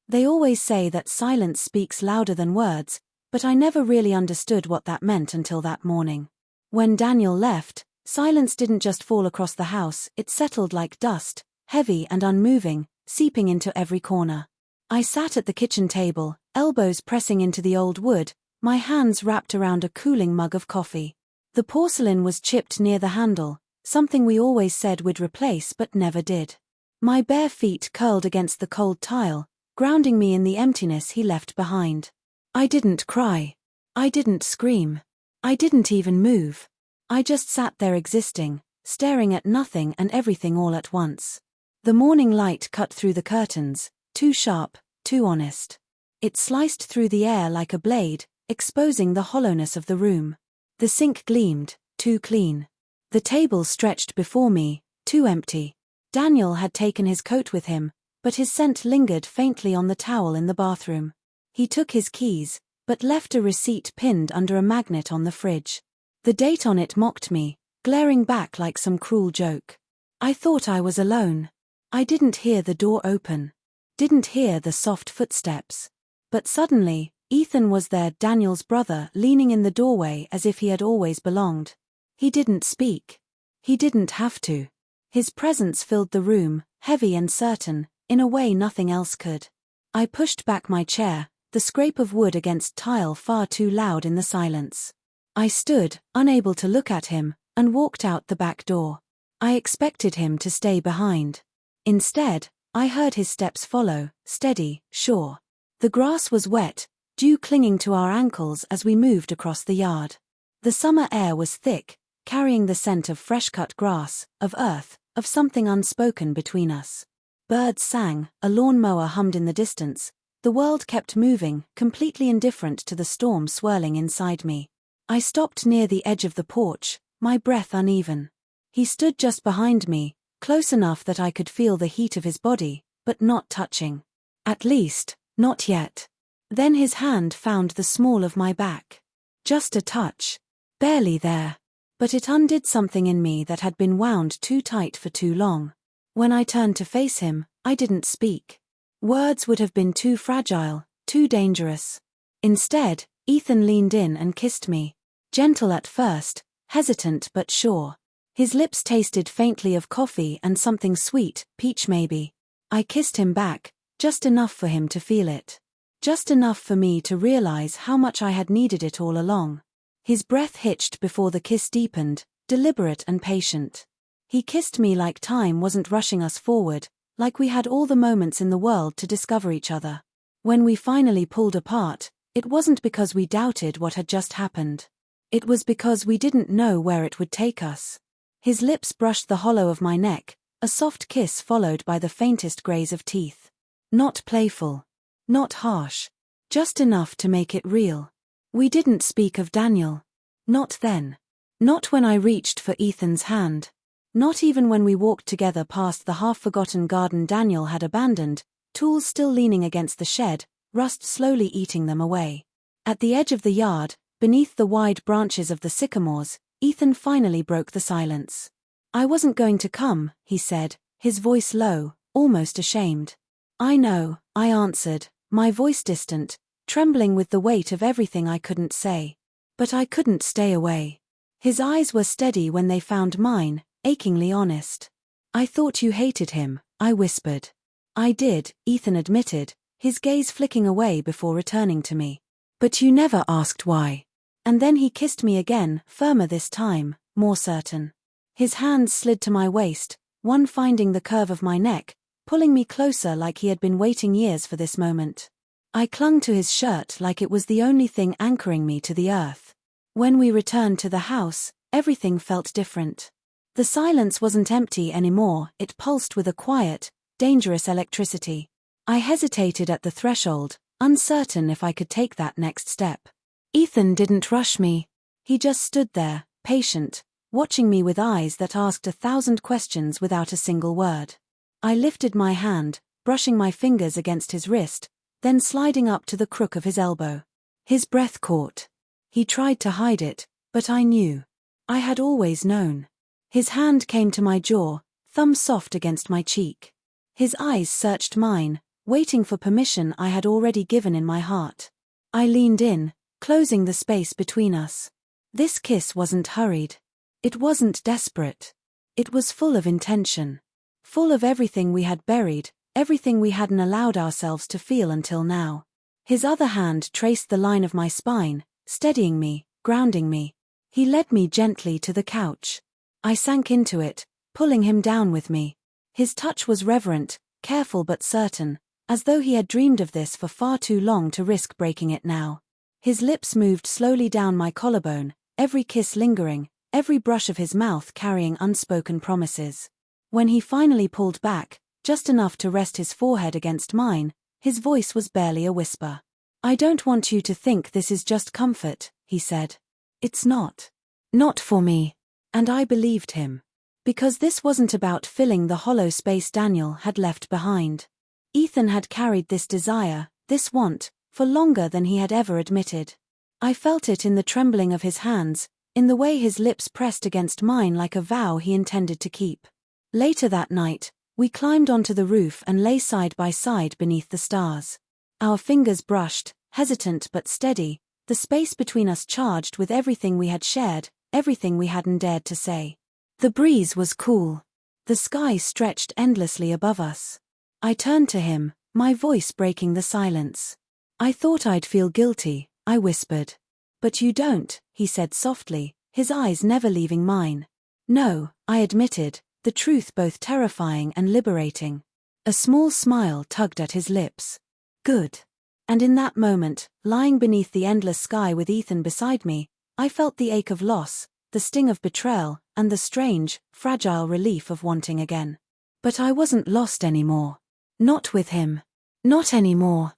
They always say that silence speaks louder than words, but I never really understood what that meant until that morning. When Daniel left, silence didn't just fall across the house, it settled like dust, heavy and unmoving, seeping into every corner. I sat at the kitchen table, elbows pressing into the old wood, my hands wrapped around a cooling mug of coffee. The porcelain was chipped near the handle, something we always said we'd replace but never did. My bare feet curled against the cold tile, grounding me in the emptiness he left behind. I didn't cry. I didn't scream. I didn't even move. I just sat there existing, staring at nothing and everything all at once. The morning light cut through the curtains, too sharp, too honest. It sliced through the air like a blade, exposing the hollowness of the room. The sink gleamed, too clean. The table stretched before me, too empty. Daniel had taken his coat with him, but his scent lingered faintly on the towel in the bathroom. He took his keys, but left a receipt pinned under a magnet on the fridge. The date on it mocked me, glaring back like some cruel joke. I thought I was alone. I didn't hear the door open. Didn't hear the soft footsteps. But suddenly, Ethan was there, Daniel's brother, leaning in the doorway as if he had always belonged. He didn't speak. He didn't have to. His presence filled the room, heavy and certain, in a way nothing else could. I pushed back my chair, the scrape of wood against tile far too loud in the silence. I stood, unable to look at him, and walked out the back door. I expected him to stay behind. Instead, I heard his steps follow, steady, sure. The grass was wet, dew clinging to our ankles as we moved across the yard. The summer air was thick, carrying the scent of fresh-cut grass, of earth, of something unspoken between us. Birds sang, a lawnmower hummed in the distance. The world kept moving, completely indifferent to the storm swirling inside me. I stopped near the edge of the porch, my breath uneven. He stood just behind me, close enough that I could feel the heat of his body, but not touching. At least, not yet. Then his hand found the small of my back. Just a touch. Barely there. But it undid something in me that had been wound too tight for too long. When I turned to face him, I didn't speak. Words would have been too fragile, too dangerous. Instead, Ethan leaned in and kissed me. Gentle at first, hesitant but sure. His lips tasted faintly of coffee and something sweet, peach maybe. I kissed him back, just enough for him to feel it. Just enough for me to realize how much I had needed it all along. His breath hitched before the kiss deepened, deliberate and patient. He kissed me like time wasn't rushing us forward, like we had all the moments in the world to discover each other. When we finally pulled apart, it wasn't because we doubted what had just happened. It was because we didn't know where it would take us. His lips brushed the hollow of my neck, a soft kiss followed by the faintest graze of teeth. Not playful. Not harsh. Just enough to make it real. We didn't speak of Daniel. Not then. Not when I reached for Ethan's hand. Not even when we walked together past the half-forgotten garden Daniel had abandoned, tools still leaning against the shed, rust slowly eating them away. At the edge of the yard, beneath the wide branches of the sycamores, Ethan finally broke the silence. "I wasn't going to come," he said, his voice low, almost ashamed. "I know," I answered, my voice distant, trembling with the weight of everything I couldn't say. But I couldn't stay away. His eyes were steady when they found mine, achingly honest. "I thought you hated him," I whispered. "I did," Ethan admitted, his gaze flicking away before returning to me. "But you never asked why." And then he kissed me again, firmer this time, more certain. His hands slid to my waist, one finding the curve of my neck, pulling me closer like he had been waiting years for this moment. I clung to his shirt like it was the only thing anchoring me to the earth. When we returned to the house, everything felt different. The silence wasn't empty anymore, it pulsed with a quiet, dangerous electricity. I hesitated at the threshold, uncertain if I could take that next step. Ethan didn't rush me. He just stood there, patient, watching me with eyes that asked 1,000 questions without a single word. I lifted my hand, brushing my fingers against his wrist, then sliding up to the crook of his elbow. His breath caught. He tried to hide it, but I knew. I had always known. His hand came to my jaw, thumb soft against my cheek. His eyes searched mine, waiting for permission I had already given in my heart. I leaned in, closing the space between us. This kiss wasn't hurried. It wasn't desperate. It was full of intention. Full of everything we had buried, everything we hadn't allowed ourselves to feel until now. His other hand traced the line of my spine, steadying me, grounding me. He led me gently to the couch. I sank into it, pulling him down with me. His touch was reverent, careful but certain, as though he had dreamed of this for far too long to risk breaking it now. His lips moved slowly down my collarbone, every kiss lingering, every brush of his mouth carrying unspoken promises. When he finally pulled back, just enough to rest his forehead against mine, his voice was barely a whisper. "I don't want you to think this is just comfort," he said. "It's not. Not for me." And I believed him. Because this wasn't about filling the hollow space Daniel had left behind. Ethan had carried this desire, this want, for longer than he had ever admitted. I felt it in the trembling of his hands, in the way his lips pressed against mine like a vow he intended to keep. Later that night, we climbed onto the roof and lay side by side beneath the stars. Our fingers brushed, hesitant but steady, the space between us charged with everything we had shared, everything we hadn't dared to say. The breeze was cool. The sky stretched endlessly above us. I turned to him, my voice breaking the silence. "I thought I'd feel guilty," I whispered. "But you don't," he said softly, his eyes never leaving mine. "No," I admitted, the truth both terrifying and liberating. A small smile tugged at his lips. "Good." And in that moment, lying beneath the endless sky with Ethan beside me, I felt the ache of loss, the sting of betrayal, and the strange, fragile relief of wanting again. But I wasn't lost anymore. Not with him. Not anymore.